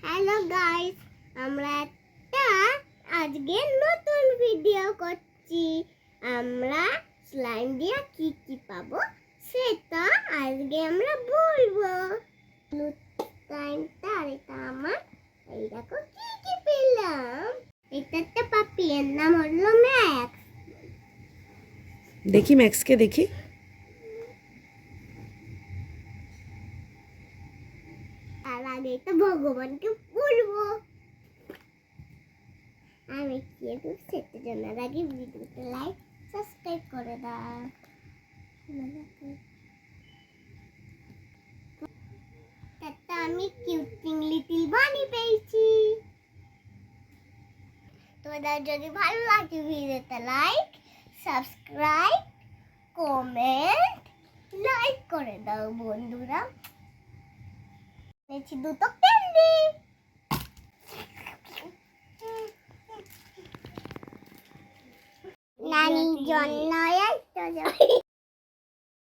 Hello guys, আমরা একটা আজকে নতুন ভিডিও করছি। আমরা স্লাইম দিয়ে কি কি পাবো সেটা আজকে আমরা বলবো। স্লাইমটা আর এটা আমার, এই দেখো কি কি পেলাম। এটা একটা পাপি, এর নাম হলো ম্যাক্স। দেখি ম্যাক্সকে দেখি। তার আগে তো ভগবানকে বলবো। আমি কি সেটা জানার আগে ভিডিওতে লাইক সাবস্ক্রাইব করে দাও। একটা আমি কিউটিং লিটল বানি পেয়েছি। তোমাদের যদি ভালো লাগে ভিডিওতে লাইক সাবস্ক্রাইব কমেন্ট লাইক করে দাও বন্ধুরা। পেয়েছি দুটো ক্যান্ডি। নানির জন্য একটা